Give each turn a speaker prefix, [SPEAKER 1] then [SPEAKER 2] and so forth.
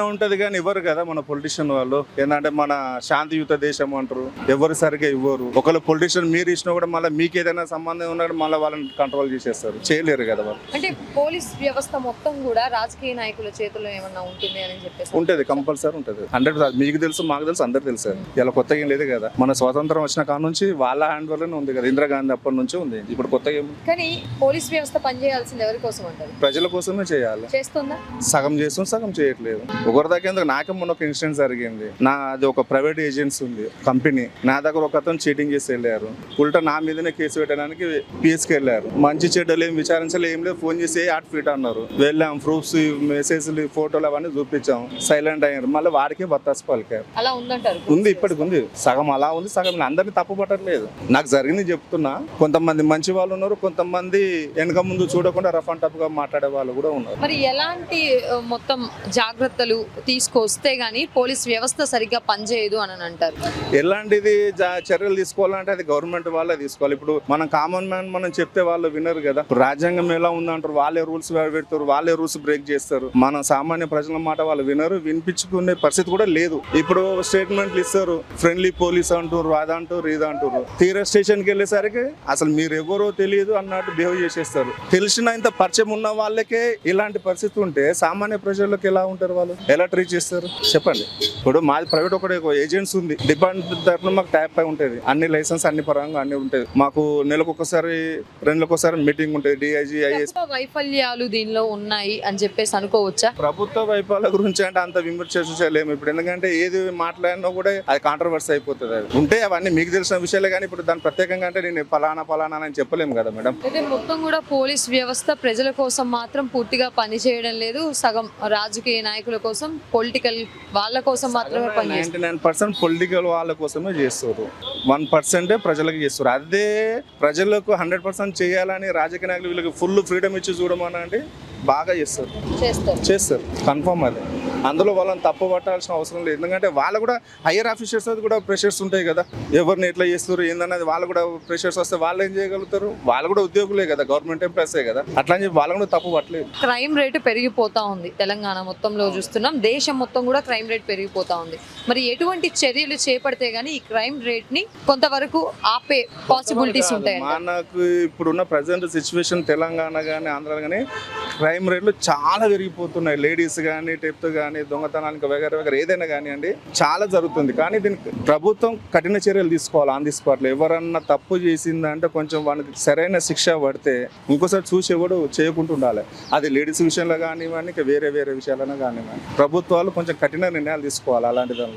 [SPEAKER 1] ఉంటది కానీ ఇవ్వరు కదా మన పొలిటీషియన్ వాళ్ళు. ఏంటంటే మన శాంతియుత దేశం అంటారు, ఎవరు సరిగా ఇవ్వరు. ఒకవేళ పొలిటీషియన్ మీరు ఇచ్చినా కూడా మళ్ళీ మీకు ఏదైనా సంబంధం ఉన్నట్టు మళ్ళీ వాళ్ళని కంట్రోల్ చేసేస్తారు, చేయలేరు కదా వాళ్ళు.
[SPEAKER 2] అంటే పోలీస్ వ్యవస్థ మొత్తం కూడా రాజకీయ నాయకుల చేతుల్లో ఏమన్నా ఉంటుంది అని చెప్పేసి
[SPEAKER 1] ఉంటది, కంపల్సరీ ఉంటది. 100% మీకు తెలుసు, మాకు తెలుసు, అందరు తెలుసు. ఇలా కొత్తగా ఏం లేదు కదా. మన స్వాతంత్రం వచ్చిన కాడ నుంచి వాళ్ళ హ్యాండ్ వల్లనే ఉంది కదా. ఇందిరాగాంధీ అప్పటి నుంచి ఉంది, ఇప్పుడు కొత్తగా ఏమి.
[SPEAKER 2] కానీ పోలీస్ వ్యవస్థ పనిచేయాల్సింది ఎవరి కోసం అంటారు?
[SPEAKER 1] ప్రజల కోసమే చేయాలి.
[SPEAKER 2] చేస్తుందా?
[SPEAKER 1] సగం చేస్తుంది, సగం చేయట్లేదు. ఒకరి దగ్గర నాకే మొన్న ఒక ఇన్సిడెంట్ జరిగింది. అది ఒక ప్రైవేట్ ఏజెన్సీ ఉంది కంపెనీ, నా దగ్గర ఒక అతను చీటింగ్ చేసి వెళ్ళారు. ఉల్టా నా మీదనే కేసు పెట్టడానికి పిఎస్కి వెళ్ళారు. మంచి చెడ్డలు ఏం విచారించలే, ఏం లేదు. ఫోన్ చేసి ఆట్ ఫీట్ అన్నారు. వెళ్ళాం, ప్రూఫ్స్, మెసేజ్లు, ఫోటోలు అవన్నీ చూపించాం. సైలెంట్ అయ్యారు. మళ్ళీ వాడికే బత్తాసు పలికారు.
[SPEAKER 2] అలా ఉందంటారు?
[SPEAKER 1] ఉంది, ఇప్పటికి ఉంది. సగం అలా ఉంది, సగం అందరినీ తప్పు పట్టట్లేదు. నాకు జరిగింది చెప్తున్నా. కొంతమంది మంచి వాళ్ళు ఉన్నారు, కొంతమంది వెనక ముందు చూడకుండా రఫ్ అండ్ టఫ్ గా మాట్లాడే వాళ్ళు కూడా ఉన్నారు.
[SPEAKER 2] మరి ఎలాంటి మొత్తం జాగ్రత్తలు తీసుకొస్తే గానీ పోలీస్ వ్యవస్థ సరిగ్గా పనిచేయదు అని అంటారు?
[SPEAKER 1] ఎలాంటిది చర్యలు తీసుకోవాలంటే అది గవర్నమెంట్ వాళ్ళే తీసుకోవాలి. ఇప్పుడు మనం కామన్ మ్యాన్ మనం చెప్తే వాళ్ళు వినరు కదా. రాజ్యాంగం ఎలా ఉందంటారు, వాళ్ళే రూల్స్ పెడతారు, వాళ్ళే రూల్స్ బ్రేక్ చేస్తారు. మన సామాన్య ప్రజల మాట వాళ్ళు వినరు, వినిపించుకునే పరిస్థితి కూడా లేదు. ఇప్పుడు స్టేట్మెంట్లు ఇస్తారు, ఫ్రెండ్లీ పోలీస్ అంటారు, అదంటారు, ఇదంటారు. తీరా స్టేషన్కి వెళ్ళేసరికి అసలు మీరు ఎవరో తెలియదు అన్నట్టు బిహేవ్ చేసేస్తారు. తెలిసిన ఇంత పరిచయం ఉన్న వాళ్ళకే ఇలాంటి పరిస్థితి ఉంటే సామాన్య ప్రజలకు ఎలా ఉంటారు, వాళ్ళు ఎలా ట్రీట్ చేస్తారు చెప్పండి. ఇప్పుడు మాది ప్రైవేట్ ఒకటి ఏజెన్సీ ఉంది, డిపార్ట్మెంట్ తరఫున మాకు ట్యాప్ అయి ఉంటుంది. అన్ని లైసెన్స్ అన్ని పరంగా అన్ని ఉంటాయి. మాకు నెలకు ఒకసారి 2 నెలలకు ఒకసారి మీటింగ్ ఉంటుంది. DIG, IAS.
[SPEAKER 2] వైఫల్యాలు దీనిలో ఉన్నాయి అని చెప్పేసి అనుకోవచ్చా?
[SPEAKER 1] ప్రభుత్వ వైఫల్యాల గురించి అంటే అంత విమర్శించలేము ఇప్పుడు. ఎందుకంటే ఏది మాట్లాడినా కూడా అది కాంట్రవర్సీ అయిపోతుంది. అది ఉంటే అవన్నీ మీకు తెలిసిన విషయాలే, కానీ ఇప్పుడు దాని ప్రత్యేకంగా అంటే నేను ఫలానా అని చెప్పలేము కదా మేడం.
[SPEAKER 2] అయితే మొత్తం కూడా పోలీస్ వ్యవస్థ ప్రజల కోసం మాత్రం పూర్తిగా పని చేయడం లేదు. సగం రాజకీయ నాయకుల కోసం, పొలిటికల్ వాళ్ళ కోసం మాత్రమే పనిచేస్తారు.
[SPEAKER 1] 99% పొలిటికల్ వాళ్ళ కోసమే చేస్తారు, 1% ప్రజలకు చేస్తారు. అదే ప్రజలకు 100% చేయాలని రాజకీయ నాయకులు వీళ్ళకి ఫుల్ ఫ్రీడమ్ ఇచ్చి చూడమని అంటే బాగా చేస్తారు కన్ఫర్మ్. అది అందులో వాళ్ళని తప్పు పట్టాల్సిన అవసరం లేదు. ఎందుకంటే వాళ్ళు కూడా హయ్యర్ ఆఫీసర్స్ కూడా ప్రెషర్స్ ఉంటాయి కదా. ఎవరిని ఎట్లా చేస్తారు ఏందన్నది వాళ్ళు కూడా ప్రెషర్స్ వస్తే వాళ్ళు ఏం చేయగలుగుతారు. వాళ్ళు కూడా ఉద్యోగులే కదా, గవర్నమెంట్ ఎంప్లాయీసే కదా. అట్లా అని చెప్పి వాళ్ళని కూడా తప్పు పట్టలేదు.
[SPEAKER 2] క్రైమ్ రేటు పెరిగిపోతా ఉంది తెలంగాణ మొత్తంలో చూస్తున్నాం. దేశం మొత్తం కూడా క్రైమ్ రేట్ పెరిగిపోతా ఉంది. మరి ఎటువంటి చర్యలు చేపడితే గానీ ఈ క్రైమ్ రేట్ ని కొంతవరకు ఆపే పాసిబిలిటీస్ ఉంటాయి?
[SPEAKER 1] మనకు ఇప్పుడున్న ప్రజెంట్ సిచ్యువేషన్ తెలంగాణ కానీ ఆంధ్ర కానీ క్రైమ్ రేట్లు చాలా పెరిగిపోతున్నాయి. లేడీస్ కానీ, టెప్త్ కానీ, దొంగతనానికి వగైరా ఏదైనా కానివ్వండి చాలా జరుగుతుంది. కానీ దీనికి ప్రభుత్వం కఠిన చర్యలు తీసుకోవాలి. ఆన్ ది స్పాట్లో ఎవరన్నా తప్పు చేసిందంటే కొంచెం వాళ్ళకి సరైన శిక్ష పడితే ఇంకోసారి చూసి ఎవడు చేయకుండా ఉండాలి. అది లేడీస్ విషయంలో కానివ్వండి, ఇంకా వేరే విషయాలైనా కానివ్వండి, ప్రభుత్వాలు కొంచెం కఠిన నిర్ణయాలు తీసుకోవాలి అలాంటి దానిలో.